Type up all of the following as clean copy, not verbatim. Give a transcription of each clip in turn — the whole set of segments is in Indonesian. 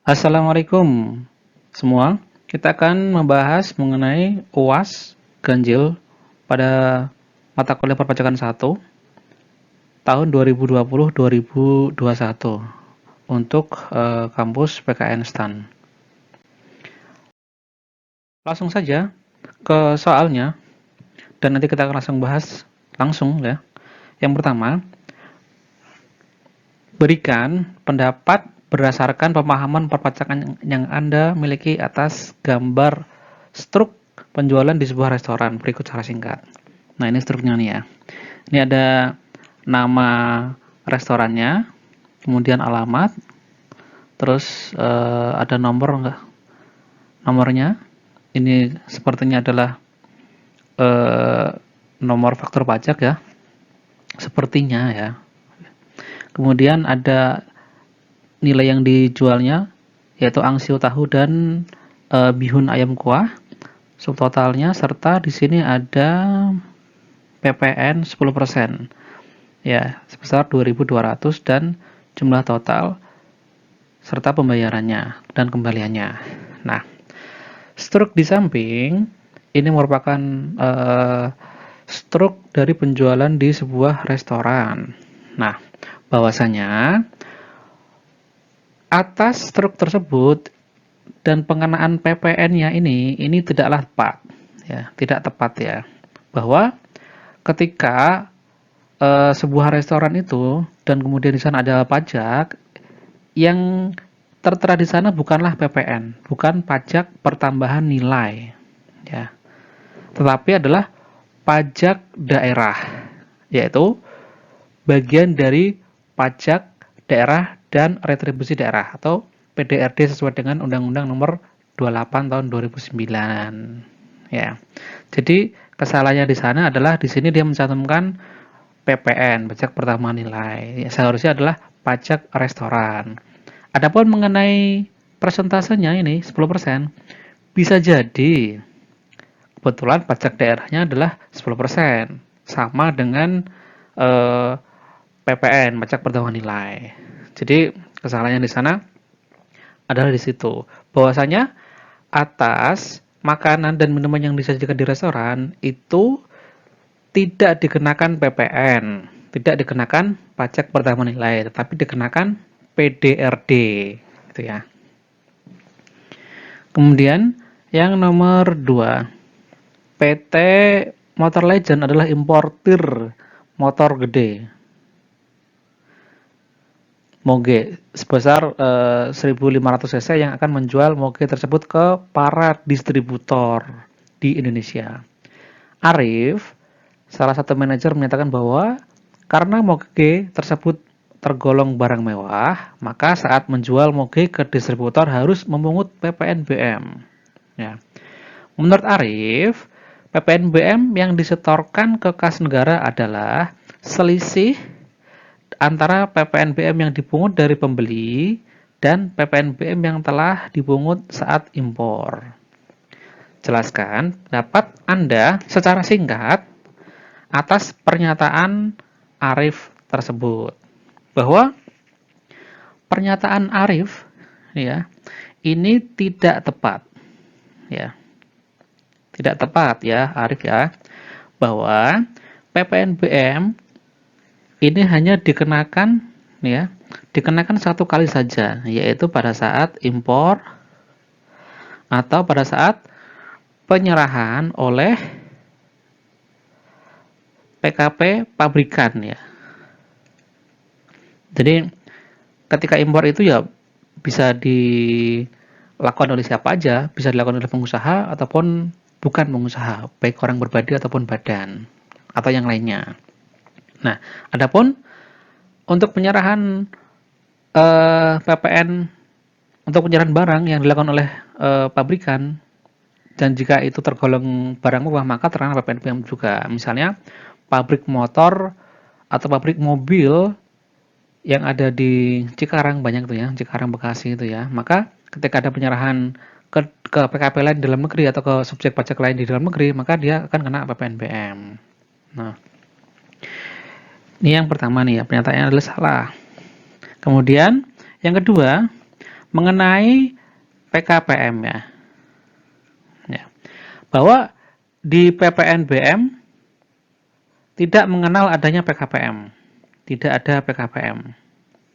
Assalamualaikum semua. Kita akan membahas mengenai UAS ganjil pada mata kuliah perpajakan 1 tahun 2020-2021 untuk kampus PKN STAN. Langsung saja ke soalnya dan nanti kita akan langsung bahas langsung ya. Yang pertama, berikan pendapat berdasarkan pemahaman perpajakan yang Anda miliki atas gambar struk penjualan di sebuah restoran. Berikut cara singkat. Nah, ini struknya nih ya. Ini ada nama restorannya, kemudian alamat, terus ada nomor enggak? Nomornya. Ini sepertinya adalah nomor faktur pajak ya. Sepertinya ya. Kemudian ada nilai yang dijualnya yaitu angsiu tahu dan bihun ayam kuah subtotalnya, serta di sini ada PPN 10% ya sebesar 2.200 dan jumlah total serta pembayarannya dan kembaliannya. Nah, struk di samping ini merupakan struk dari penjualan di sebuah restoran. Nah, bahwasanya atas struk tersebut dan pengenaan PPN-nya ini tidaklah tepat ya, tidak tepat ya. Bahwa ketika sebuah restoran itu dan kemudian di sana ada pajak, yang tertera di sana bukanlah PPN, bukan pajak pertambahan nilai ya. Tetapi adalah pajak daerah, yaitu bagian dari pajak daerah dan retribusi daerah atau PDRD sesuai dengan Undang-Undang Nomor 28 tahun 2009 ya. Jadi kesalahannya di sana adalah di sini dia mencantumkan PPN, pajak pertama nilai. Ya, seharusnya adalah pajak restoran. Adapun mengenai persentasenya ini 10%, bisa jadi kebetulan pajak daerahnya adalah 10%, sama dengan PPN, pajak pertambahan nilai. Jadi kesalahannya di sana adalah di situ. Bahwasanya atas makanan dan minuman yang disajikan di restoran itu tidak dikenakan PPN, tidak dikenakan pajak pertambahan nilai, tetapi dikenakan PDRD, gitu ya. Kemudian yang nomor 2, PT Motor Legend adalah importir motor gede Moge sebesar 1.500 cc yang akan menjual Moge tersebut ke para distributor di Indonesia. Arif, salah satu manajer, menyatakan bahwa karena Moge tersebut tergolong barang mewah, maka saat menjual Moge ke distributor harus memungut PPNBM. Ya. Menurut Arif, PPNBM yang disetorkan ke kas negara adalah selisih antara PPNBM yang dipungut dari pembeli dan PPNBM yang telah dipungut saat impor. Jelaskan pendapat Anda secara singkat atas pernyataan Arif tersebut. Bahwa pernyataan Arif ya, ini tidak tepat. Ya. Tidak tepat ya, Arif ya. Bahwa PPNBM ini hanya dikenakan ya, dikenakan satu kali saja, yaitu pada saat impor atau pada saat penyerahan oleh PKP pabrikan ya. Jadi ketika impor itu ya bisa dilakukan oleh siapa aja, bisa dilakukan oleh pengusaha ataupun bukan pengusaha, baik orang pribadi ataupun badan atau yang lainnya. Nah, adapun untuk penyerahan PPN untuk penyerahan barang yang dilakukan oleh pabrikan dan jika itu tergolong barang mewah maka terkena PPNBM juga. Misalnya pabrik motor atau pabrik mobil yang ada di Cikarang, banyak tuh ya, Cikarang, Bekasi itu ya. Maka ketika ada penyerahan ke PKP lain di dalam negeri atau ke subjek pajak lain di dalam negeri, maka dia akan kena PPNBM. Nah, ini yang pertama nih ya, pernyataannya adalah salah. Kemudian yang kedua, mengenai PKPM ya. Bahwa di PPNBM tidak mengenal adanya PKPM. Tidak ada PKPM.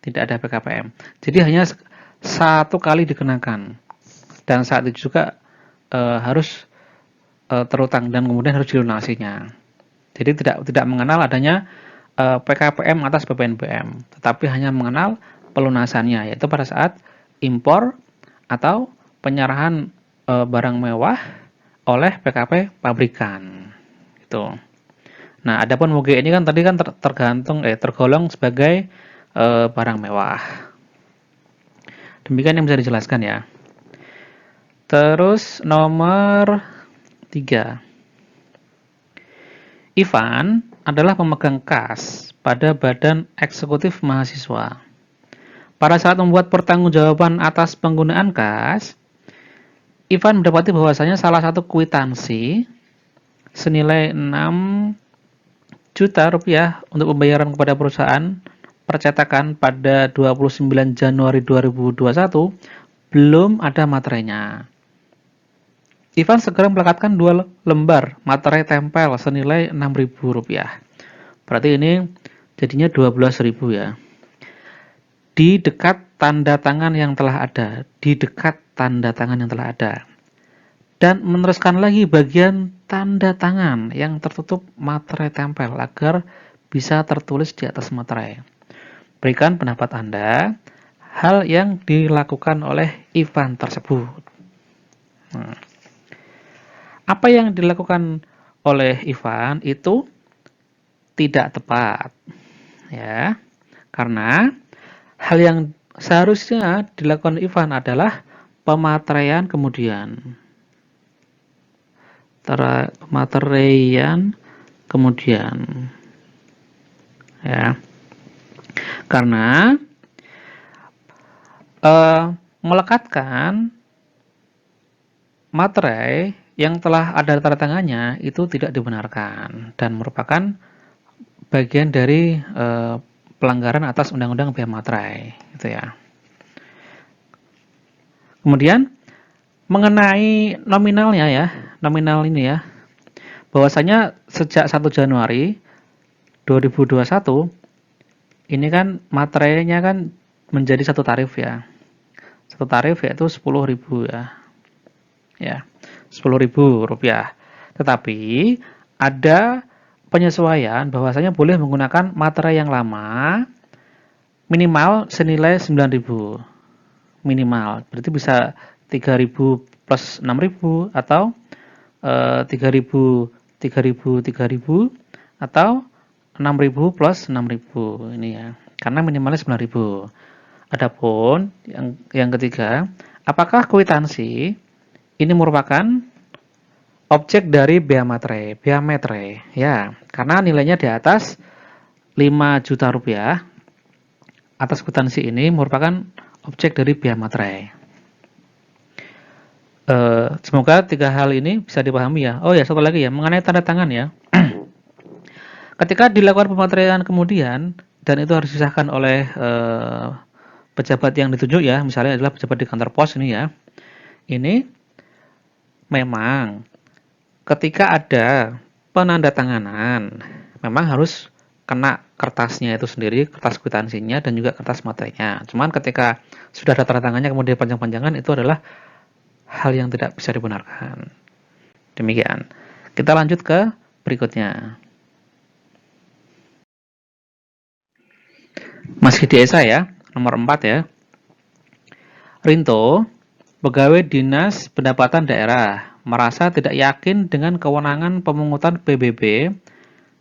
Tidak ada PKPM. Jadi hanya satu kali dikenakan. Dan saat itu juga harus terutang dan kemudian harus dilunasinya. Jadi tidak mengenal adanya PKPM atas PPNBM, tetapi hanya mengenal pelunasannya, yaitu pada saat impor atau penyerahan barang mewah oleh PKP pabrikan. Gitu. Nah, adapun MUGE ini kan tadi kan tergolong sebagai barang mewah. Demikian yang bisa dijelaskan ya. Terus nomor 3. Ivan adalah pemegang kas pada Badan Eksekutif Mahasiswa. Pada saat membuat pertanggungjawaban atas penggunaan kas, Ivan mendapati bahwasanya salah satu kwitansi senilai 6 juta rupiah untuk pembayaran kepada perusahaan percetakan pada 29 Januari 2021 belum ada materainya. Ivan segera melekatkan 2 lembar materai tempel senilai Rp6.000. Berarti ini jadinya 12.000 ya. Di dekat tanda tangan yang telah ada, di dekat tanda tangan yang telah ada. Dan meneruskan lagi bagian tanda tangan yang tertutup materai tempel agar bisa tertulis di atas materai. Berikan pendapat Anda hal yang dilakukan oleh Ivan tersebut. Apa yang dilakukan oleh Ivan itu tidak tepat, ya, karena hal yang seharusnya dilakukan Ivan adalah pemateraian kemudian, ya, karena melekatkan materai yang telah ada tanda tangannya itu tidak dibenarkan dan merupakan bagian dari pelanggaran atas Undang-Undang Bea Materai, gitu ya. Kemudian mengenai nominalnya ya, nominal ini ya, bahwasanya sejak 1 Januari 2021 ini kan materainya kan menjadi satu tarif ya. Satu tarif yaitu 10.000 ya. Ya. Rp10.000. Tetapi ada penyesuaian bahwasanya boleh menggunakan materai yang lama minimal senilai 9.000. Minimal. Berarti bisa 3.000 plus 6.000 atau 3.000 atau 6.000 plus 6.000 ini ya. Karena minimalnya 9.000. Adapun yang ketiga, apakah kwitansi ini merupakan objek dari bea materai, ya, karena nilainya di atas 5 juta rupiah. Atas kwitansi ini merupakan objek dari bea materai. Semoga 3 hal ini bisa dipahami ya. Oh ya, satu lagi ya, mengenai tanda tangan ya. Ketika dilakukan pemateraian kemudian, dan itu harus disahkan oleh pejabat yang ditunjuk ya, misalnya adalah pejabat di kantor pos ini ya. Ini memang ketika ada penandatanganan, memang harus kena kertasnya itu sendiri, kertas kwitansinya dan juga kertas materainya. Cuman ketika sudah ada tanda tangannya kemudian panjang-panjangan, itu adalah hal yang tidak bisa dibenarkan. Demikian. Kita lanjut ke berikutnya. Masih di esai ya, nomor 4 ya. Rinto, pegawai Dinas Pendapatan Daerah, merasa tidak yakin dengan kewenangan pemungutan PBB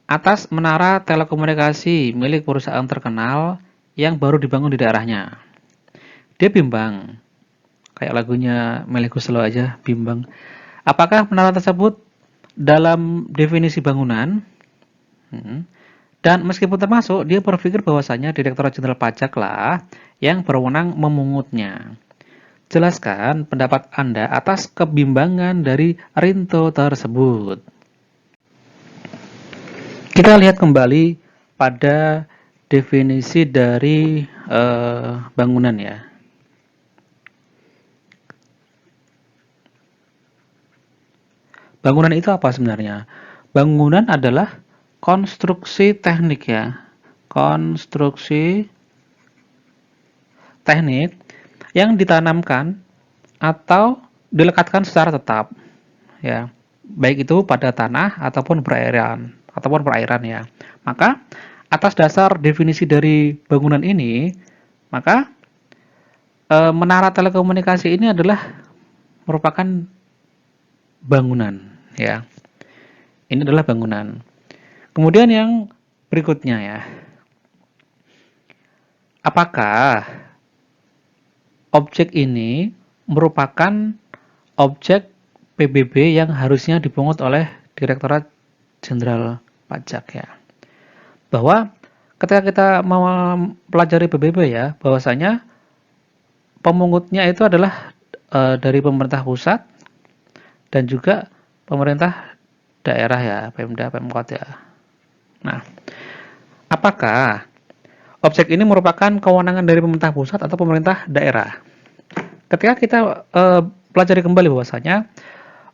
atas menara telekomunikasi milik perusahaan terkenal yang baru dibangun di daerahnya. Dia bimbang, kayak lagunya Melly Goeslaw aja, bimbang. Apakah menara tersebut dalam definisi bangunan? Dan meskipun termasuk, dia berpikir bahwasanya Direktorat Jenderal Pajak lah yang berwenang memungutnya. Jelaskan pendapat Anda atas kebimbangan dari Rinto tersebut. Kita lihat kembali pada definisi dari bangunan ya. Bangunan itu apa sebenarnya? Bangunan adalah konstruksi teknik ya. Konstruksi teknik yang ditanamkan atau dilekatkan secara tetap ya. Baik itu pada tanah ataupun perairan ya. Maka atas dasar definisi dari bangunan ini, maka menara telekomunikasi ini adalah merupakan bangunan ya. Ini adalah bangunan. Kemudian yang berikutnya ya. Apakah objek ini merupakan objek PBB yang harusnya dipungut oleh Direktorat Jenderal Pajak ya? Bahwa ketika kita mempelajari PBB ya, bahwasanya pemungutnya itu adalah dari pemerintah pusat dan juga pemerintah daerah ya, Pemda, Pemkot ya. Nah, apakah objek ini merupakan kewenangan dari pemerintah pusat atau pemerintah daerah? Ketika kita pelajari kembali bahwasanya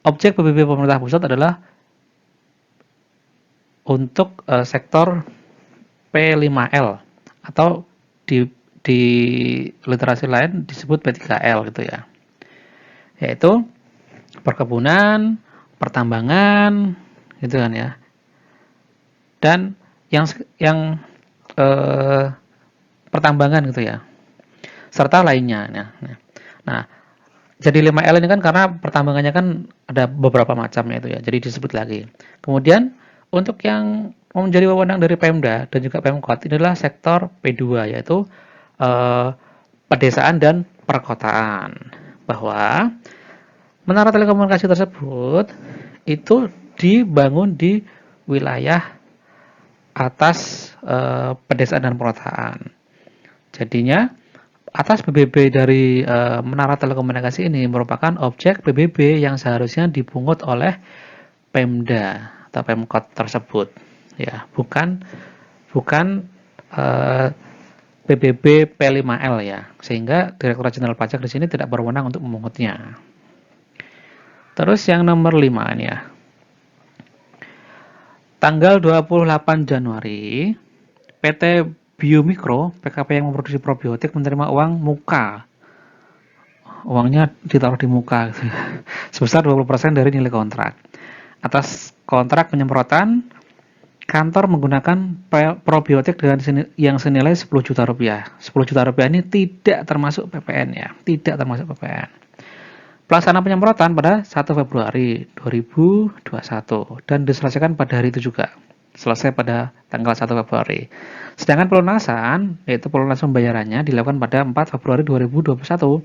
objek PBB pemerintah pusat adalah untuk sektor P5L atau di literasi lain disebut P3L gitu ya. Yaitu perkebunan, pertambangan gitu kan ya. Dan yang pertambangan gitu ya. Serta lainnya. Nah, jadi 5L ini kan karena pertambangannya kan ada beberapa macamnya itu ya. Jadi disebut lagi. Kemudian untuk yang menjadi wewenang dari Pemda dan juga Pemkot ini adalah sektor P2 yaitu pedesaan dan perkotaan. Bahwa menara telekomunikasi tersebut itu dibangun di wilayah atas pedesaan dan perkotaan. Jadinya atas PBB dari menara telekomunikasi ini merupakan objek PBB yang seharusnya dipungut oleh Pemda atau Pemkot tersebut, ya, bukan PBB P5L ya, sehingga Direktorat Jenderal Pajak di sini tidak berwenang untuk memungutnya. Terus yang nomor 5 ini ya, tanggal 28 Januari PT Biomikro, PKP yang memproduksi probiotik menerima uang muka. Uangnya ditaruh di muka gitu. Sebesar 20% dari nilai kontrak. Atas kontrak penyemprotan, kantor menggunakan probiotik dengan yang senilai 10 juta rupiah. 10 juta rupiah ini tidak termasuk PPN ya, tidak termasuk PPN. Pelaksanaan penyemprotan pada 1 Februari 2021 dan diselesaikan pada hari itu juga. Selesai pada tanggal 1 Februari. Sedangkan pelunasan, yaitu pelunasan pembayarannya dilakukan pada 4 Februari 2021.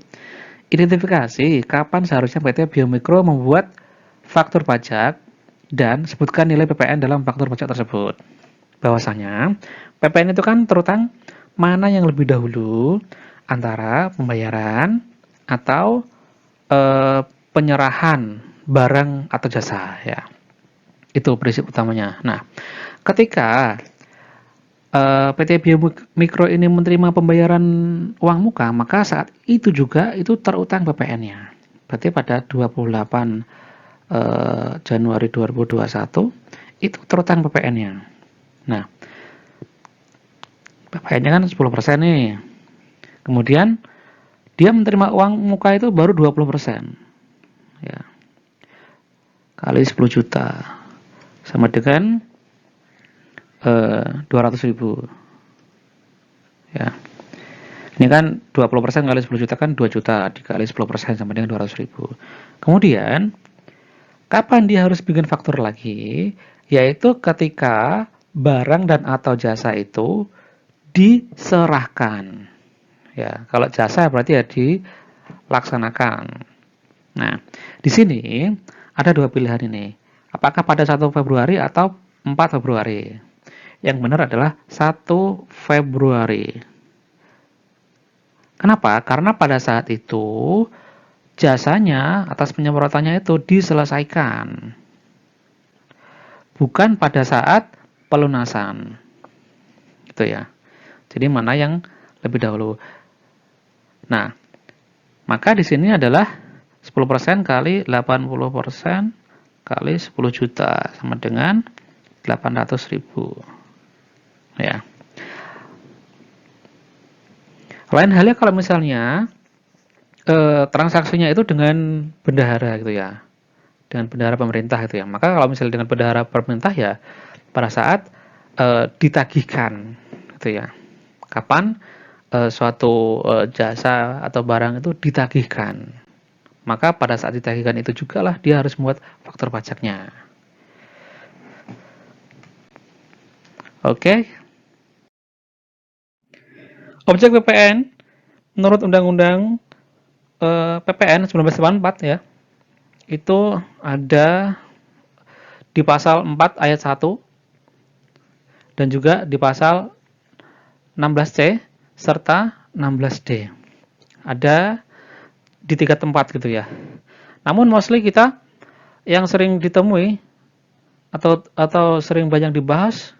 Identifikasi kapan seharusnya PT Biomikro membuat faktur pajak dan sebutkan nilai PPN dalam faktur pajak tersebut. Bahwasanya PPN itu kan terutang mana yang lebih dahulu antara pembayaran atau penyerahan barang atau jasa ya. Itu prinsip utamanya. Nah, ketika PT Biomikro ini menerima pembayaran uang muka, maka saat itu juga itu terutang PPN-nya. Berarti pada 28 Januari 2021 itu terutang PPN-nya. Nah, PPN-nya kan 10% nih. Kemudian dia menerima uang muka itu baru 20%. Ya. Kali 10 juta. Sama dengan 200.000 ya. Ini kan 20% kali 10 juta kan 2 juta dikali 10% sama dengan 200.000. Kemudian kapan dia harus bikin faktur lagi? Yaitu ketika barang dan atau jasa itu diserahkan. Ya, kalau jasa berarti ya dilaksanakan. Nah, di sini ada dua pilihan ini. Apakah pada 1 Februari atau 4 Februari? Yang benar adalah 1 Februari. Kenapa? Karena pada saat itu jasanya atas penyemprotannya itu diselesaikan. Bukan pada saat pelunasan. Gitu ya. Jadi mana yang lebih dahulu? Nah, maka di sini adalah 10% kali 80% kali 10 juta sama dengan 800.000. Ya. Lain halnya kalau misalnya transaksinya itu dengan bendahara gitu ya. Dengan bendahara pemerintah gitu ya. Maka kalau misalnya dengan bendahara pemerintah ya pada saat ditagihkan gitu ya. Kapan suatu jasa atau barang itu ditagihkan. Maka pada saat ditagihkan itu juga lah dia harus membuat faktur pajaknya. Oke. Objek PPN menurut Undang-Undang PPN 1984 ya. Itu ada di pasal 4 ayat 1 dan juga di pasal 16C serta 16D. Ada di 3 tempat gitu ya. Namun mostly kita yang sering ditemui atau sering banyak dibahas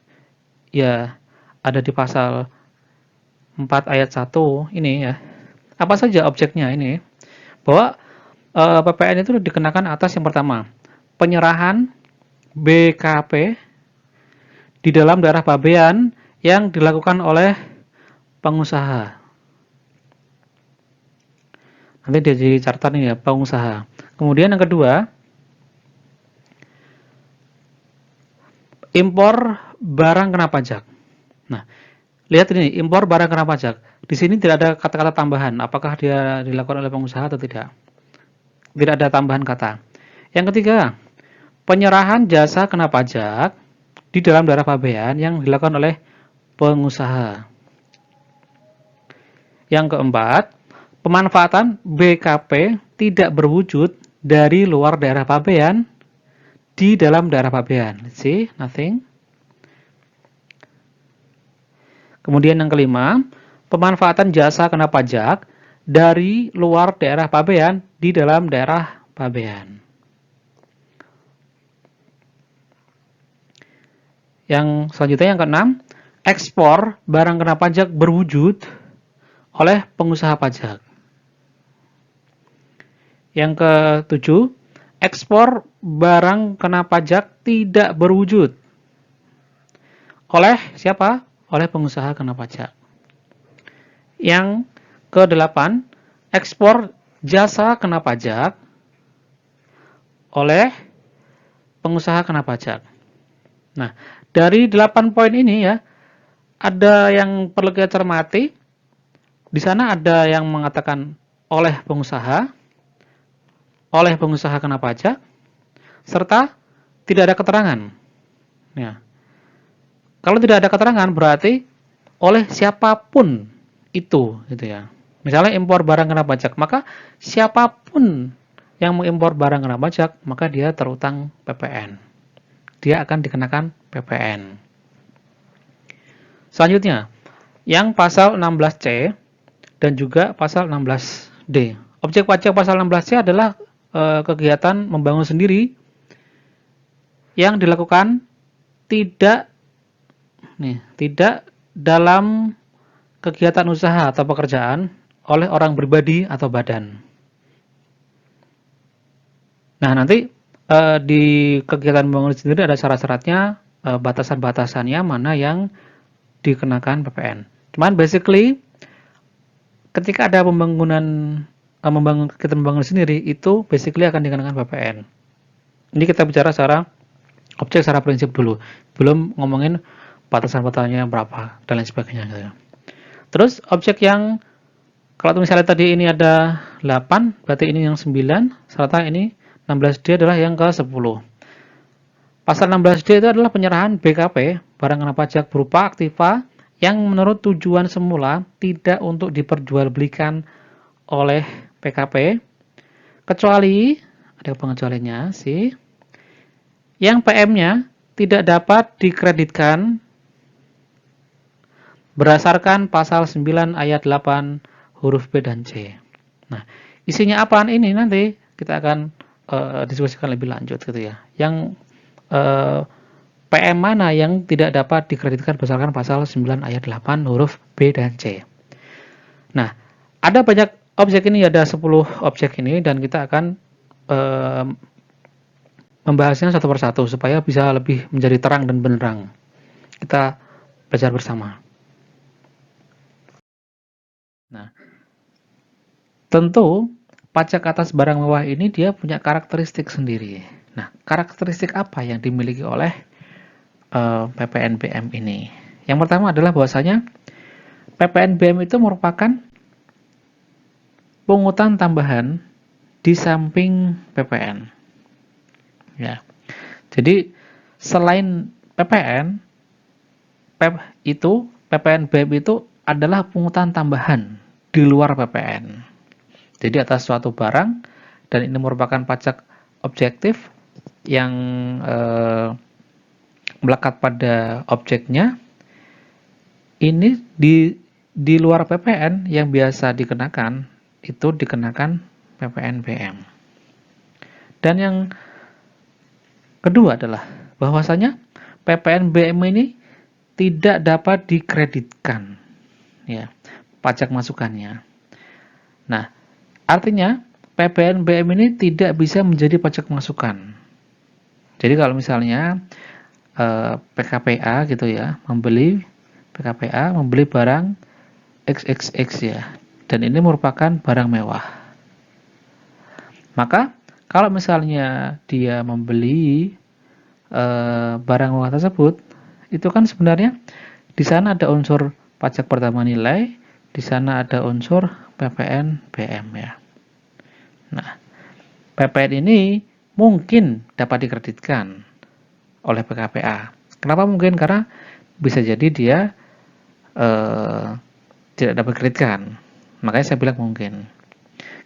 ya ada di pasal 4 ayat 1 ini ya. Apa saja objeknya ini? Bahwa PPN itu dikenakan atas yang pertama, penyerahan BKP di dalam daerah pabean yang dilakukan oleh pengusaha. Nanti dia jadi catatan ini ya, pengusaha. Kemudian yang kedua, impor barang kena pajak. Nah, lihat ini, impor barang kena pajak. Di sini tidak ada kata-kata tambahan, apakah dia dilakukan oleh pengusaha atau tidak. Tidak ada tambahan kata. Yang ketiga, penyerahan jasa kena pajak di dalam daerah pabean yang dilakukan oleh pengusaha. Yang keempat, pemanfaatan BKP tidak berwujud dari luar daerah pabean di dalam daerah pabean. See, nothing. Kemudian yang kelima, pemanfaatan jasa kena pajak dari luar daerah pabean di dalam daerah pabean. Yang selanjutnya yang keenam, ekspor barang kena pajak berwujud oleh pengusaha pajak. Yang ketujuh, ekspor barang kena pajak tidak berwujud oleh siapa? Oleh pengusaha kena pajak. Yang kedelapan, ekspor jasa kena pajak oleh pengusaha kena pajak. Nah, dari 8 poin ini ya, ada yang perlu kita cermati. Di sana ada yang mengatakan oleh pengusaha kena pajak, serta tidak ada keterangan. Ya. Kalau tidak ada keterangan berarti oleh siapapun itu, gitu ya. Misalnya impor barang kena pajak, maka siapapun yang mengimpor barang kena pajak, maka dia terutang PPN. Dia akan dikenakan PPN. Selanjutnya, yang pasal 16C dan juga pasal 16D. Objek pajak pasal 16C adalah kegiatan membangun sendiri yang dilakukan tidak dalam kegiatan usaha atau pekerjaan oleh orang pribadi atau badan. Nah, nanti di kegiatan membangun sendiri ada syarat-syaratnya, batasan-batasannya mana yang dikenakan PPN. Cuman basically ketika ada kegiatan membangun sendiri itu basically akan dikenakan PPN. Ini kita bicara secara objek secara prinsip dulu, belum ngomongin batasan-batasannya berapa dan lain sebagainya gitu. Terus objek yang kalau misalnya tadi ini ada 8, berarti ini yang 9, serta ini 16D adalah yang ke-10. Pasal 16D itu adalah penyerahan BKP, barang kena pajak berupa aktiva yang menurut tujuan semula tidak untuk diperjualbelikan oleh PKP, kecuali, ada pengecualiannya sih, yang PM-nya tidak dapat dikreditkan berdasarkan pasal 9 ayat 8 huruf B dan C. Nah, isinya apaan ini nanti kita akan diskusikan lebih lanjut gitu ya. Yang PM mana yang tidak dapat dikreditkan berdasarkan pasal 9 ayat 8 huruf B dan C. Nah, ada banyak objek ini, ada 10 objek ini dan kita akan membahasnya satu persatu supaya bisa lebih menjadi terang dan benderang. Kita belajar bersama. Nah, tentu pajak atas barang mewah ini dia punya karakteristik sendiri. Nah, karakteristik apa yang dimiliki oleh PPNBM ini? Yang pertama adalah bahwasanya PPNBM itu merupakan pungutan tambahan di samping PPN. Ya. Jadi selain PPN, PPNBM itu adalah pungutan tambahan di luar PPN. Jadi atas suatu barang, dan ini merupakan pajak objektif yang melekat pada objeknya, ini di luar PPN yang biasa dikenakan, itu dikenakan PPNBM. Dan yang kedua adalah bahwasanya PPNBM ini tidak dapat dikreditkan, ya, pajak masukannya. Nah, artinya PPNBM ini tidak bisa menjadi pajak masukan. Jadi kalau misalnya PKPA gitu ya, PKPA membeli barang XXX ya, dan ini merupakan barang mewah. Maka kalau misalnya dia membeli barang mewah tersebut, itu kan sebenarnya di sana ada unsur pajak pertama nilai, di sana ada unsur PPNBM ya. Nah, PPN ini mungkin dapat dikreditkan oleh PKPA. Kenapa mungkin? Karena bisa jadi dia tidak dapat dikreditkan. Makanya saya bilang mungkin.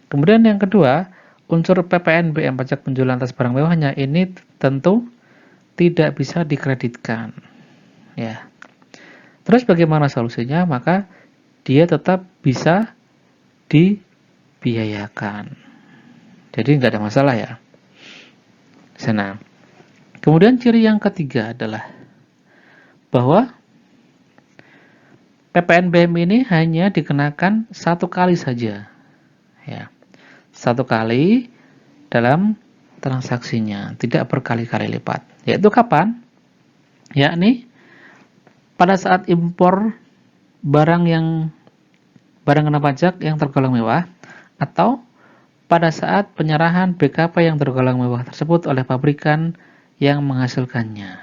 Kemudian yang kedua, unsur PPNBM pajak penjualan atas barang mewahnya ini tentu tidak bisa dikreditkan. Ya. Terus bagaimana solusinya? Maka dia tetap bisa dibiayakan. Jadi nggak ada masalah ya. Sana. Kemudian ciri yang ketiga adalah bahwa PPNBM ini hanya dikenakan satu kali saja. Ya. Satu kali dalam transaksinya, tidak berkali-kali lipat. Yaitu kapan? Yakni pada saat impor barang kena pajak yang tergolong mewah, atau pada saat penyerahan BKP yang tergolong mewah tersebut oleh pabrikan yang menghasilkannya.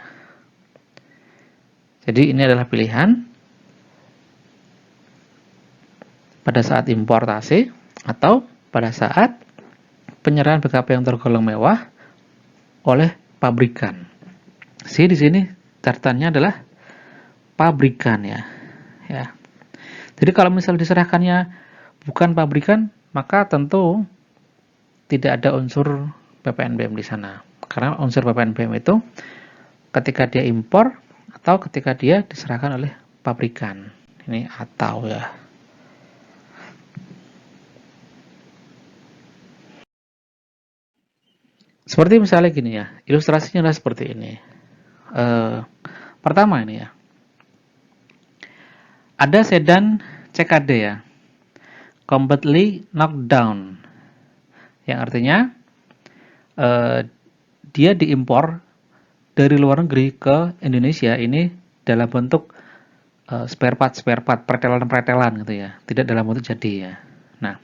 Jadi ini adalah pilihan pada saat importasi atau pada saat penyerahan BKP yang tergolong mewah oleh pabrikan. Di sini catatannya adalah pabrikan ya. Ya. Jadi kalau misal diserahkannya bukan pabrikan, maka tentu tidak ada unsur PPNBM di sana. Karena unsur PPNBM itu ketika dia impor atau ketika dia diserahkan oleh pabrikan. Ini atau ya. Seperti misalnya gini ya, ilustrasinya adalah seperti ini. Pertama ini ya, ada sedan CKD ya, completely knocked down, yang artinya dia diimpor dari luar negeri ke Indonesia ini dalam bentuk spare part, pretelan gitu ya, tidak dalam bentuk jadi ya. Nah,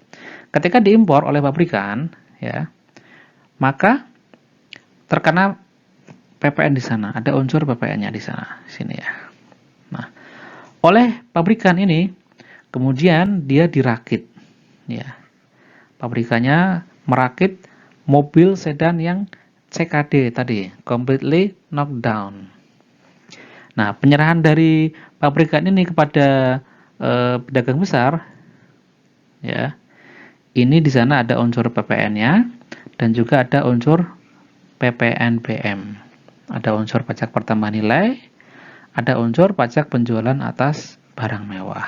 ketika diimpor oleh pabrikan ya, maka terkena PPN di sana, ada unsur PPN-nya di sana, sini ya. Nah, oleh pabrikan ini kemudian dia dirakit, ya. Pabrikannya merakit mobil sedan yang CKD tadi, completely knocked down. Nah, penyerahan dari pabrikan ini kepada pedagang besar, ya, ini di sana ada unsur PPN-nya dan juga ada unsur PPNBM. Ada unsur pajak pertambahan nilai, ada unsur pajak penjualan atas barang mewah.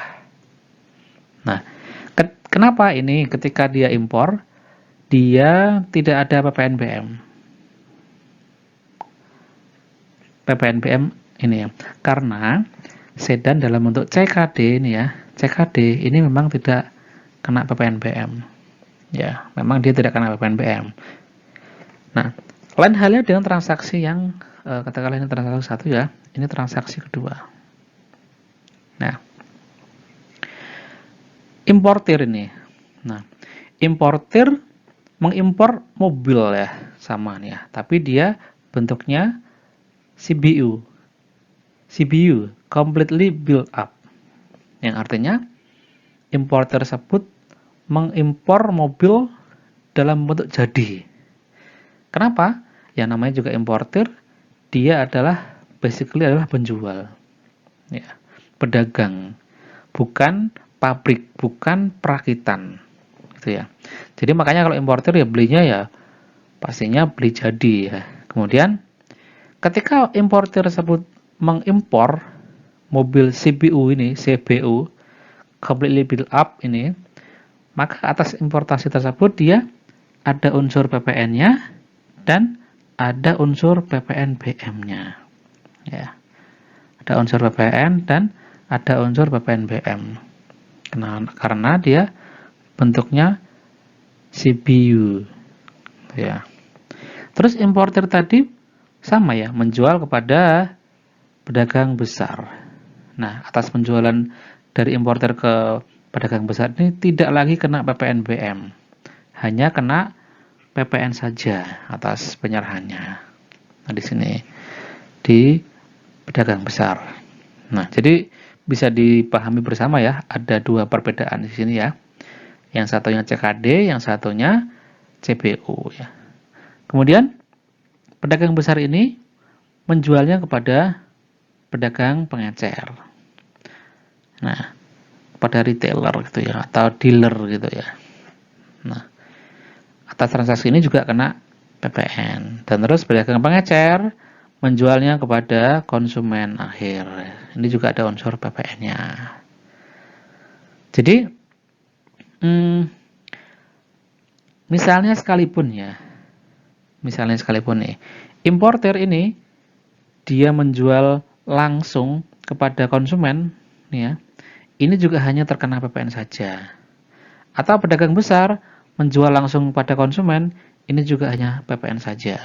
Nah, kenapa ini ketika dia impor, dia tidak ada PPNBM? PPNBM ini ya, karena sedan dalam bentuk CKD ini ya, CKD ini memang tidak kena PPNBM. Ya, memang dia tidak kena PPNBM. Nah, Lain halnya dengan transaksi yang katakanlah ini transaksi satu ya, ini transaksi kedua. Nah, importir ini. Nah, importir mengimpor mobil ya, sama nih ya, tapi dia bentuknya CBU. CBU, completely built up. Yang artinya importer tersebut mengimpor mobil dalam bentuk jadi. Kenapa? Yang namanya juga importer, dia adalah basically adalah penjual. Ya, pedagang, bukan pabrik, bukan perakitan. Gitu ya. Jadi makanya kalau importer ya belinya ya pastinya beli jadi ya. Kemudian ketika importer tersebut mengimpor mobil CBU, completely built up ini, maka atas importasi tersebut dia ada unsur PPN-nya dan ada unsur PPNBM-nya. Ya. Ada unsur PPN dan ada unsur PPNBM. Karena dia bentuknya CBU. Ya. Terus importer tadi sama ya, menjual kepada pedagang besar. Nah, atas penjualan dari importer ke pedagang besar ini tidak lagi kena PPNBM. Hanya kena PPN saja atas penyerahannya. Nah, di sini di pedagang besar. Nah, jadi bisa dipahami bersama ya, ada dua perbedaan di sini ya. Yang satunya CKD, yang satunya CBU ya. Kemudian pedagang besar ini menjualnya kepada pedagang pengecer. Nah, pada retailer gitu ya, atau dealer gitu ya. Nah, atas transaksi ini juga kena PPN. Dan terus pedagang pengecer menjualnya kepada konsumen akhir. Ini juga ada unsur PPN-nya. Jadi, misalnya sekalipun nih, importer ini dia menjual langsung kepada konsumen, ya, ini juga hanya terkena PPN saja. Atau pedagang besar menjual langsung pada konsumen, ini juga hanya PPN saja.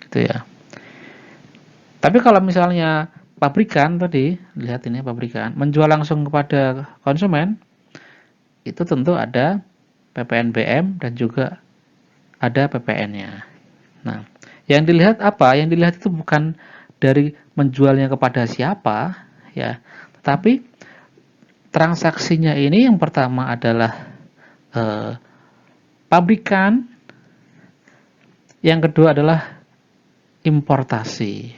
Gitu ya. Tapi kalau misalnya pabrikan tadi, lihat ini pabrikan, menjual langsung kepada konsumen, itu tentu ada PPNBM dan juga ada PPN-nya. Nah, yang dilihat apa? Yang dilihat itu bukan dari menjualnya kepada siapa, ya, tetapi transaksinya ini yang pertama adalah pabrikan, yang kedua adalah importasi,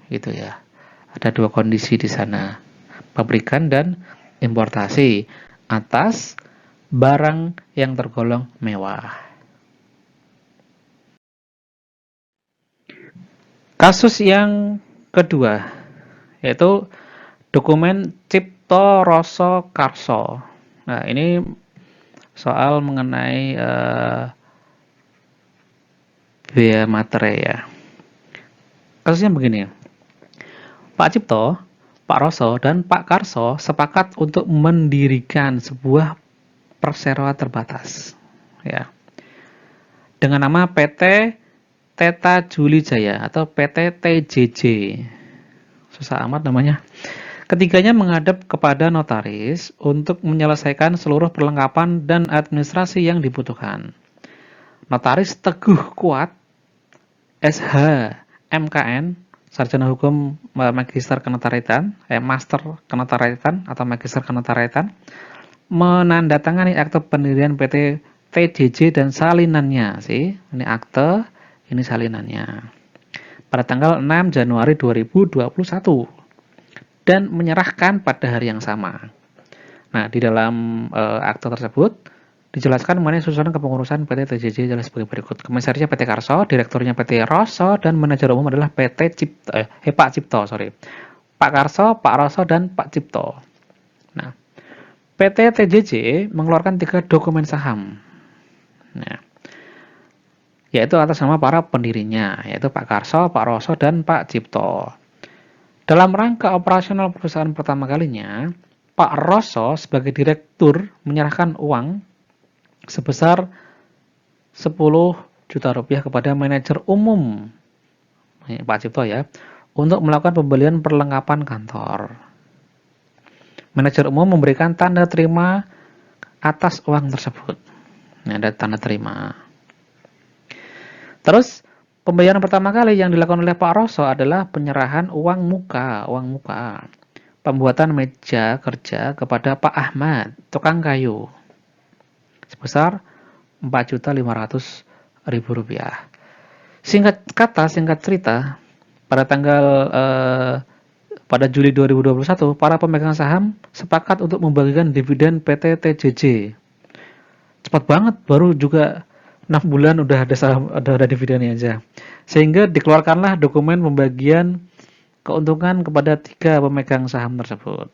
gitu ya. Ada dua kondisi di sana, pabrikan dan importasi atas barang yang tergolong mewah. Kasus yang kedua yaitu dokumen Cipto Rasa Karso. Nah, ini soal mengenai biaya materai ya. Kasusnya begini. Pak Cipto, Pak Roso, dan Pak Karso sepakat untuk mendirikan sebuah perseroan terbatas. Ya. Dengan nama PT Teta Juli Jaya atau PT TJJ. Susah amat namanya. Ketiganya menghadap kepada notaris untuk menyelesaikan seluruh perlengkapan dan administrasi yang dibutuhkan. Notaris Teguh Kuat, SH, MKN, Sarjana Hukum Magister Kenotaritan, Master Kenotaritan atau Magister Kenotaritan, menandatangani akte pendirian PT TJJ dan salinannya sih. Ini akte, ini salinannya. Pada tanggal 6 Januari 2021 dan menyerahkan pada hari yang sama. Nah, di dalam akte tersebut dijelaskan mengenai susunan kepengurusan PT TJJ adalah sebagai berikut. Komisarisnya PT Karso, direkturnya PT Roso, dan manajer umum adalah PT Cipto, Pak Cipto, Pak Karso, Pak Roso, dan Pak Cipto. Nah, PT TJJ mengeluarkan 3 dokumen saham. Nah, yaitu atas nama para pendirinya, yaitu Pak Karso, Pak Roso, dan Pak Cipto. Dalam rangka operasional perusahaan pertama kalinya, Pak Roso sebagai direktur menyerahkan uang sebesar 10 juta rupiah kepada manajer umum Pak Cipto ya, untuk melakukan pembelian perlengkapan kantor. Manajer umum memberikan tanda terima atas uang tersebut. Ini ada tanda terima. Terus pembayaran pertama kali yang dilakukan oleh Pak Roso adalah penyerahan uang muka. Pembuatan meja kerja kepada Pak Ahmad, tukang kayu, sebesar Rp4.500.000. Singkat kata, singkat cerita, pada Juli 2021, para pemegang saham sepakat untuk membagikan dividen PT TJJ. Cepat banget, baru juga 6 bulan udah ada dividennya aja. Sehingga dikeluarkanlah dokumen pembagian keuntungan kepada 3 pemegang saham tersebut.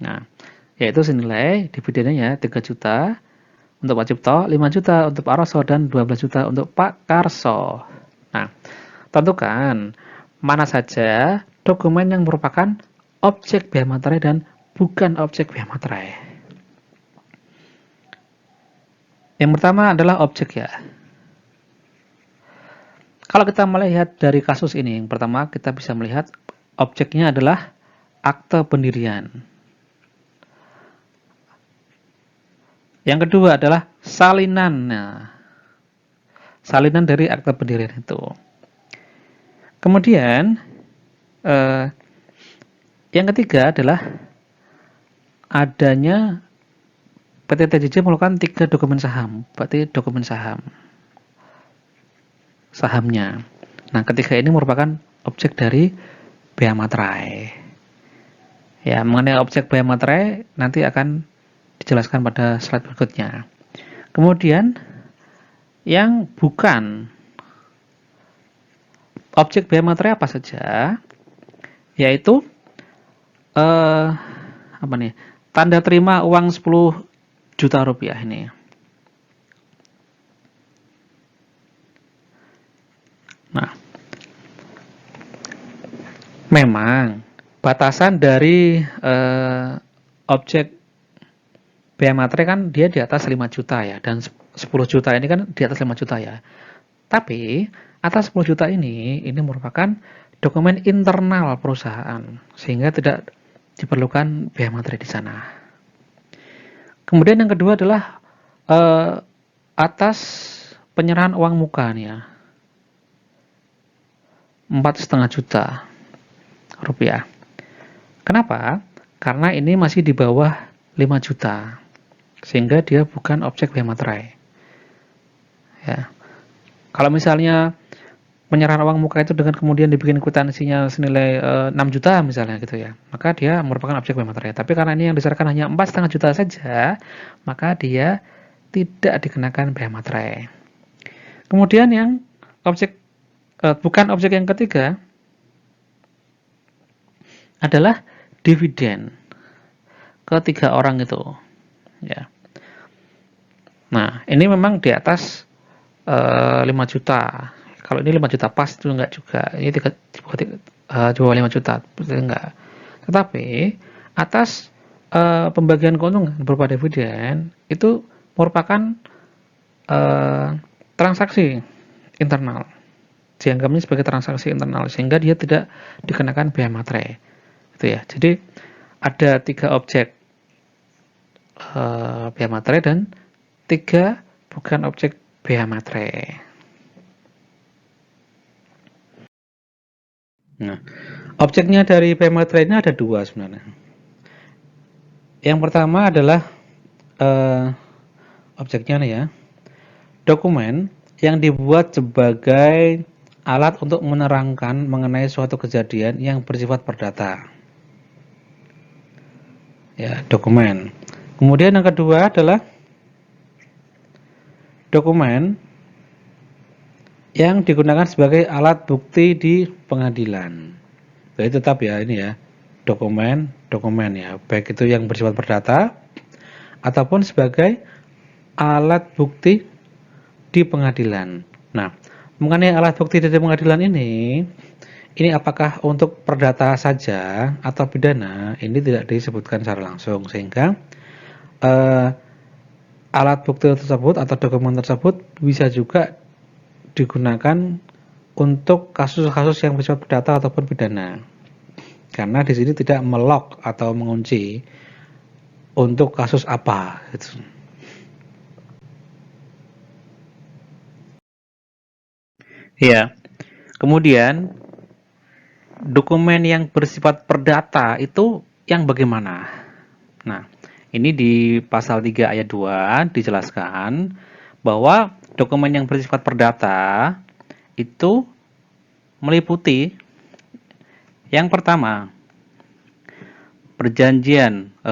Nah, yaitu senilai dividennya 3 juta untuk Pak Cipto, 5 juta untuk Pak Roso, dan 12 juta untuk Pak Karso. Nah, tentukan mana saja dokumen yang merupakan objek biaya materai dan bukan objek biaya materai. Yang pertama adalah objek ya. Kalau kita melihat dari kasus ini, yang pertama kita bisa melihat objeknya adalah akte pendirian. Yang kedua adalah salinan. Nah, salinan dari akte pendirian itu. Kemudian yang ketiga adalah adanya PT TJJ melakukan 3 dokumen saham, berarti dokumen sahamnya. Nah, ketiga ini merupakan objek dari biaya materai. Ya, mengenai objek biaya materai nanti akan dijelaskan pada slide berikutnya. Kemudian yang bukan objek biaya materai apa saja? Yaitu tanda terima uang 10 juta rupiah ini. Nah, memang batasan dari objek biaya materai kan dia di atas 5 juta ya, dan 10 juta ini kan di atas 5 juta ya. Tapi atas 10 juta ini merupakan dokumen internal perusahaan, sehingga tidak diperlukan biaya materai di sana. Kemudian yang kedua adalah atas penyerahan uang muka nih ya, 4,5 juta rupiah. Kenapa? Karena ini masih di bawah 5 juta, sehingga dia bukan objek biaya materai. Ya. Kalau misalnya penyerahan uang muka itu dengan kemudian dibikin kwitansinya senilai 6 juta misalnya gitu ya, maka dia merupakan objek biaya materai. Tapi karena ini yang diserahkan hanya 4,5 juta saja, maka dia tidak dikenakan biaya materai. Kemudian yang bukan objek yang ketiga adalah dividen ke 3 orang itu ya. Nah, ini memang di atas 5 juta. Kalau ini 5 juta pas itu enggak juga. Ini 5 juta enggak. Tetapi atas pembagian keuntungan berupa dividen itu merupakan transaksi internal. Dianggapnya sebagai transaksi internal, sehingga dia tidak dikenakan biaya materai. Itu ya. Jadi ada 3 objek biaya materai dan 3 bukan objek biaya materai. Nah, objeknya dari biaya materai ini ada 2 sebenarnya. Yang pertama adalah objeknya nih ya, dokumen yang dibuat sebagai alat untuk menerangkan mengenai suatu kejadian yang bersifat perdata. Ya, dokumen. Kemudian yang kedua adalah dokumen yang digunakan sebagai alat bukti di pengadilan. Jadi tetap ya ini ya, dokumen ya, baik itu yang bersifat perdata ataupun sebagai alat bukti di pengadilan. Nah, mengenai alat bukti di pengadilan ini apakah untuk perdata saja atau pidana, ini tidak disebutkan secara langsung, sehingga alat bukti tersebut atau dokumen tersebut bisa juga digunakan untuk kasus-kasus yang bersifat perdata ataupun pidana. Karena di sini tidak melock atau mengunci untuk kasus apa gitu. Ya. Kemudian dokumen yang bersifat perdata itu yang bagaimana? Nah, ini di pasal 3 ayat 2 dijelaskan bahwa dokumen yang bersifat perdata itu meliputi yang pertama,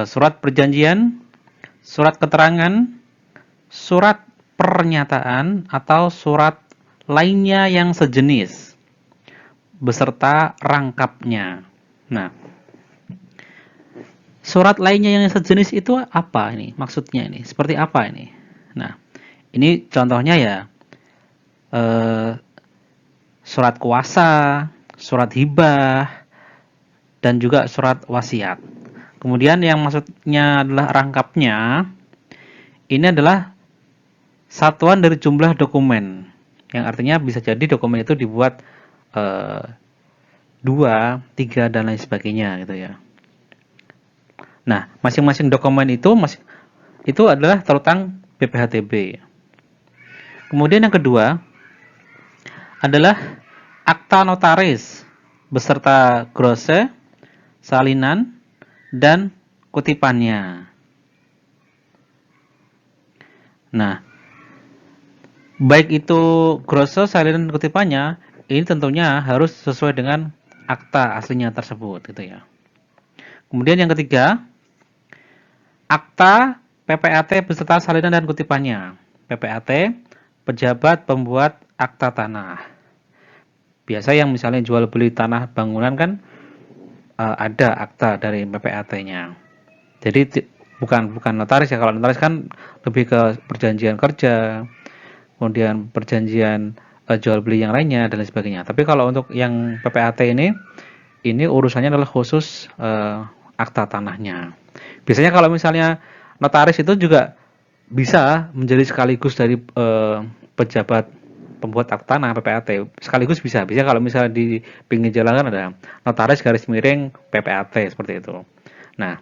surat perjanjian, surat keterangan, surat pernyataan atau surat lainnya yang sejenis beserta rangkapnya. Nah, surat lainnya yang sejenis itu apa ini? Maksudnya ini, seperti apa ini? Nah, ini contohnya ya, surat kuasa, surat hibah, dan juga surat wasiat. Kemudian yang maksudnya adalah rangkapnya, ini adalah satuan dari jumlah dokumen. Yang artinya bisa jadi dokumen itu dibuat 2, 3, dan lain sebagainya gitu ya. Nah, masing-masing dokumen itu adalah terutang BPHTB. Kemudian yang kedua adalah akta notaris beserta glose, salinan, dan kutipannya. Nah, baik itu glose, salinan, dan kutipannya, ini tentunya harus sesuai dengan akta aslinya tersebut gitu ya. Kemudian yang ketiga, akta PPAT beserta salinan dan kutipannya. PPAT, pejabat pembuat akta tanah. Biasa yang misalnya jual beli tanah bangunan kan ada akta dari PPAT-nya. Jadi bukan notaris ya. Kalau notaris kan lebih ke perjanjian kerja, kemudian perjanjian jual beli yang lainnya dan lain sebagainya. Tapi kalau untuk yang PPAT ini urusannya adalah khusus akta tanahnya. Biasanya kalau misalnya notaris itu juga bisa menjadi sekaligus dari pejabat pembuat akta tanah PPAT, sekaligus bisa. Bisa kalau misalnya di pinggir jalan kan ada notaris garis miring PPAT seperti itu. Nah,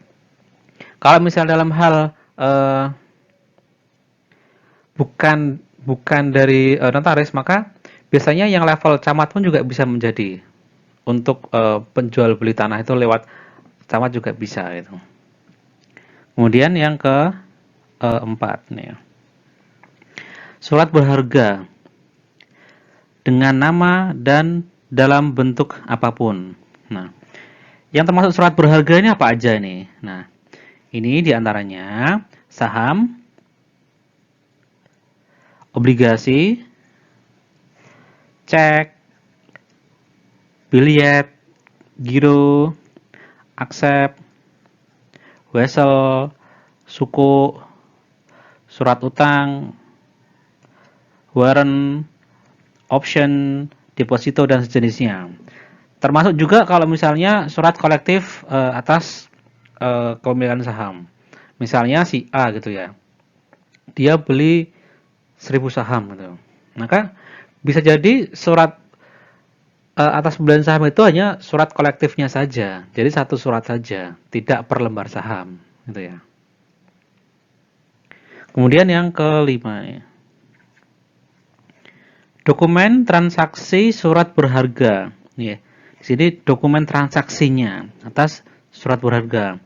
kalau misalnya dalam hal bukan dari notaris, maka biasanya yang level camat pun juga bisa menjadi untuk penjual beli tanah itu lewat camat juga bisa itu. Kemudian yang keempat nih, surat berharga dengan nama dan dalam bentuk apapun. Nah, yang termasuk surat berharga ini apa aja ini? Nah, ini diantaranya saham, obligasi, cek, biljet, giro, aksep, wesel, suku, surat utang, warrant, option, deposito, dan sejenisnya. Termasuk juga kalau misalnya surat kolektif atas kepemilikan saham. Misalnya si A gitu ya, dia beli 1000 saham gitu. Maka bisa jadi surat atas pembelian saham itu hanya surat kolektifnya saja. Jadi satu surat saja, tidak per lembar saham gitu ya. Kemudian yang kelima ya. Dokumen transaksi surat berharga. Ya. Di sini dokumen transaksinya atas surat berharga.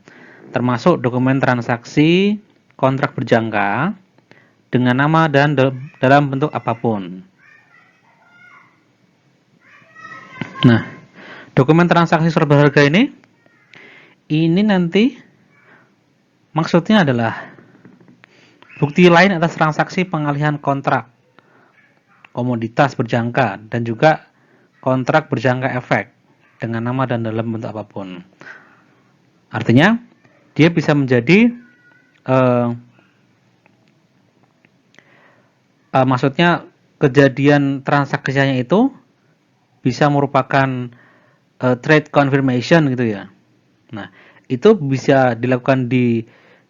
Termasuk dokumen transaksi kontrak berjangka dengan nama dan dalam bentuk apapun. Nah, dokumen transaksi surat berharga ini nanti maksudnya adalah bukti lain atas transaksi pengalihan kontrak, komoditas berjangka, dan juga kontrak berjangka efek dengan nama dan dalam bentuk apapun. Artinya, dia bisa menjadi maksudnya kejadian transaksinya itu bisa merupakan trade confirmation gitu ya. Nah, itu bisa dilakukan di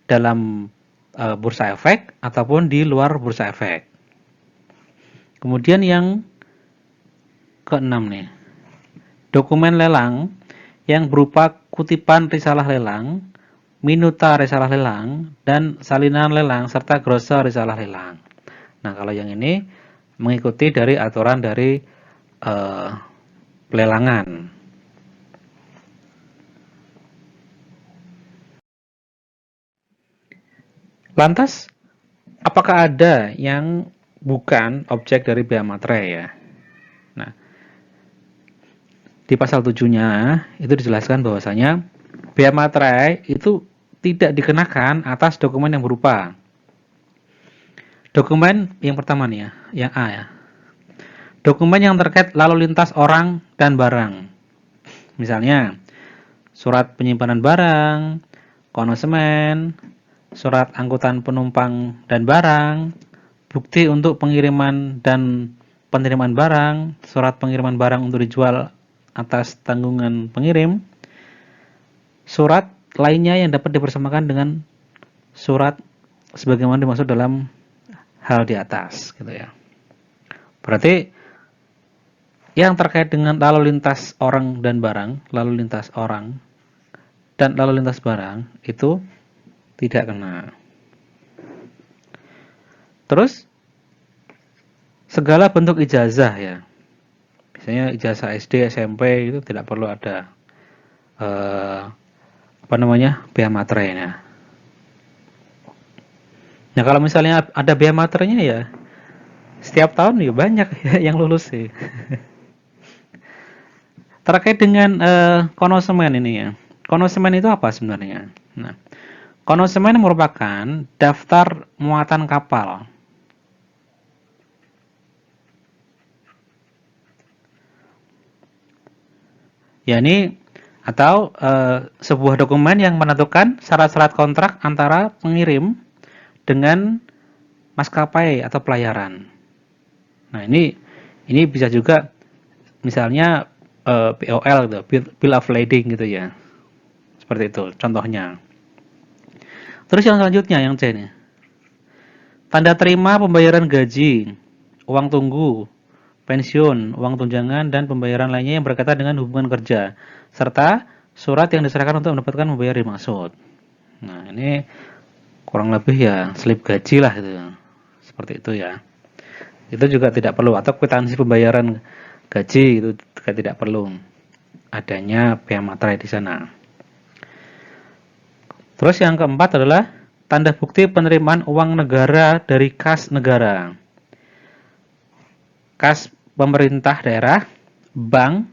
dalam bursa efek ataupun di luar bursa efek. Kemudian yang ke-6 nih. Dokumen lelang yang berupa kutipan risalah lelang, minuta risalah lelang, dan salinan lelang serta grose risalah lelang. Nah, kalau yang ini mengikuti dari aturan dari pelelangan. Lantas, apakah ada yang bukan objek dari bea materai ya? Nah, di pasal 7-nya itu dijelaskan bahwasanya bea materai itu tidak dikenakan atas dokumen yang berupa. Dokumen yang pertama nih ya, yang A ya. Dokumen yang terkait lalu lintas orang dan barang. Misalnya, surat penyimpanan barang, konsumen, surat angkutan penumpang dan barang, bukti untuk pengiriman dan penerimaan barang, surat pengiriman barang untuk dijual atas tanggungan pengirim, surat lainnya yang dapat dipersamakan dengan surat sebagaimana dimaksud dalam hal di atas, gitu ya. Berarti yang terkait dengan lalu lintas orang dan barang, lalu lintas orang dan lalu lintas barang itu tidak kena. Terus segala bentuk ijazah ya, misalnya ijazah SD, SMP itu tidak perlu ada bea materainya. Nah, kalau misalnya ada bea materainya ya setiap tahun ya banyak ya yang lulus sih. Terkait dengan konsumen ini ya. Konsumen itu apa sebenarnya? Nah, konsumen merupakan daftar muatan kapal. Ya ini atau sebuah dokumen yang menentukan syarat-syarat kontrak antara pengirim dengan maskapai atau pelayaran. Nah, ini bisa juga misalnya BOL gitu, bill of lading gitu ya. Seperti itu contohnya. Terus yang selanjutnya yang C nih. Tanda terima pembayaran gaji, uang tunggu, pensiun, uang tunjangan dan pembayaran lainnya yang berkaitan dengan hubungan kerja serta surat yang diserahkan untuk mendapatkan membayar dimaksud. Nah, ini kurang lebih ya slip gaji lah gitu. Seperti itu ya. Itu juga tidak perlu atau kwitansi pembayaran gaji itu juga tidak perlu adanya bea materai di sana. Terus yang keempat adalah tanda bukti penerimaan uang negara dari kas negara, kas pemerintah daerah, bank,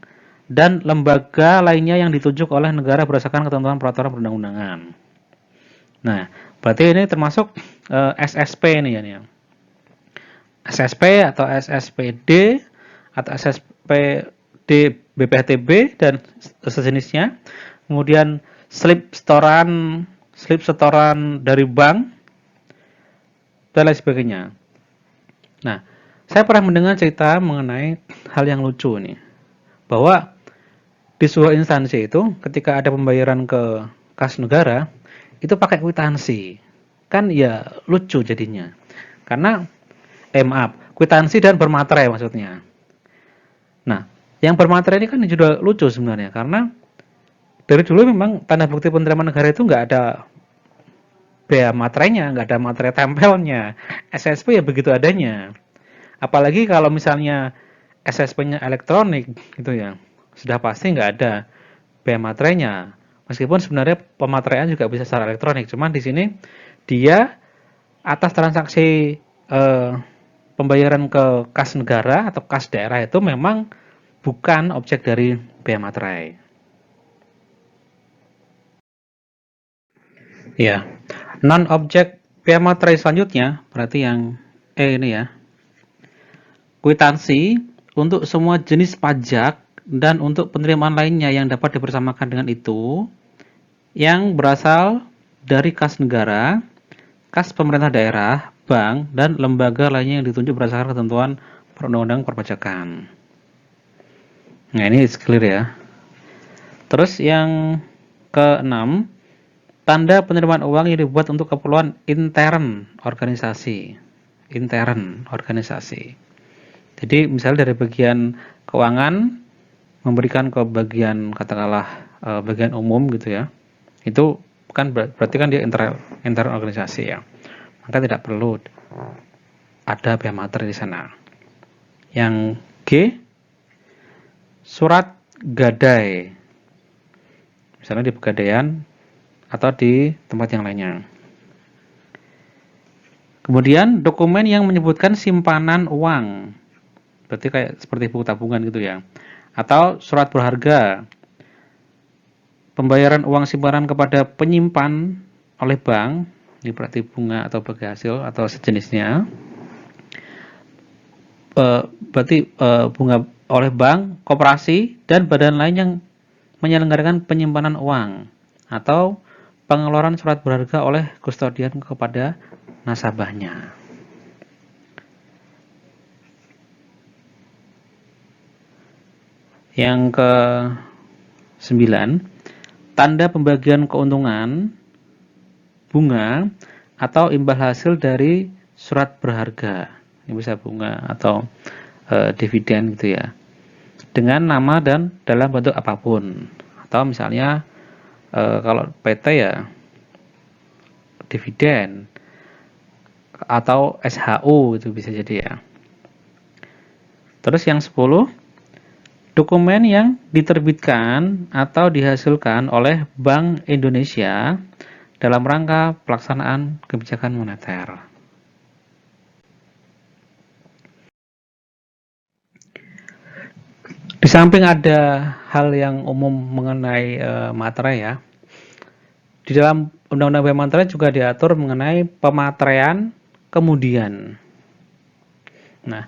dan lembaga lainnya yang ditunjuk oleh negara berdasarkan ketentuan peraturan perundang-undangan. Nah, berarti ini termasuk SSP ini ya. SSP atau SSPD atau SSPD BPHTB dan sejenisnya. Kemudian slip setoran dari bank dan lain sebagainya. Nah, saya pernah mendengar cerita mengenai hal yang lucu nih. Bahwa di sebuah instansi itu ketika ada pembayaran ke kas negara itu pakai kwitansi. Kan ya lucu jadinya. Karena kwitansi dan bermaterai maksudnya. Nah, yang bermaterai ini kan juga lucu sebenarnya karena dari dulu memang tanda bukti penerimaan negara itu nggak ada bea materainya, nggak ada materai tempelnya. SSP ya begitu adanya. Apalagi kalau misalnya SSP-nya elektronik gitu ya, sudah pasti nggak ada bea materainya. Meskipun sebenarnya pemateraian juga bisa secara elektronik, cuman di sini dia atas transaksi pembayaran ke kas negara atau kas daerah itu memang bukan objek dari bea materai. Ya, non-objek bea materai selanjutnya berarti yang E ini ya. Kwitansi untuk semua jenis pajak dan untuk penerimaan lainnya yang dapat dipersamakan dengan itu yang berasal dari kas negara, kas pemerintah daerah, bank, dan lembaga lainnya yang ditunjuk berdasarkan ketentuan perundang-undangan perpajakan. Nah, ini clear ya. Terus yang ke-6, tanda penerimaan uang yang dibuat untuk keperluan intern organisasi. Intern organisasi. Jadi misalnya dari bagian keuangan memberikan ke bagian katakanlah bagian umum gitu ya. Itu kan berarti kan dia inter organisasi ya. Maka tidak perlu ada biaya materi di sana. Yang G, surat gadai. Misalnya di pegadaian atau di tempat yang lainnya. Kemudian dokumen yang menyebutkan simpanan uang. Berarti kayak seperti buku tabungan gitu ya. Atau surat berharga. Pembayaran uang simpanan kepada penyimpan oleh bank, ini berarti bunga atau bagi hasil atau sejenisnya. Berarti bunga oleh bank, koperasi, dan badan lain yang menyelenggarakan penyimpanan uang atau pengeluaran surat berharga oleh kustodian kepada nasabahnya. Yang ke-9, tanda pembagian keuntungan, bunga, atau imbal hasil dari surat berharga. Ini bisa bunga atau dividen gitu ya. Dengan nama dan dalam bentuk apapun. Atau misalnya kalau PT ya dividen atau SHU itu bisa jadi ya. Terus yang 10, dokumen yang diterbitkan atau dihasilkan oleh Bank Indonesia dalam rangka pelaksanaan kebijakan moneter. Di samping ada hal yang umum mengenai materai ya, di dalam Undang-Undang Biaya Materai juga diatur mengenai pemateraian kemudian. Nah,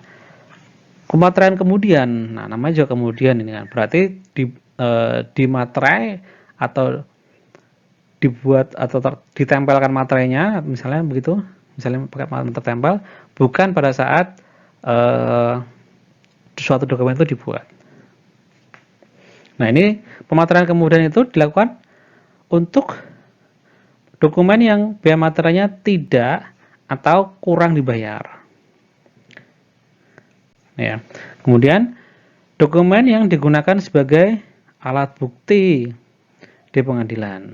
pemateraian kemudian, nah namanya juga kemudian ini kan, berarti di materai atau dibuat atau ditempelkan materainya, misalnya begitu, misalnya pakai materai tempel, bukan pada saat suatu dokumen itu dibuat. Nah, ini pemateraian kemudian itu dilakukan untuk dokumen yang biaya materainya tidak atau kurang dibayar. Ya. Kemudian dokumen yang digunakan sebagai alat bukti di pengadilan.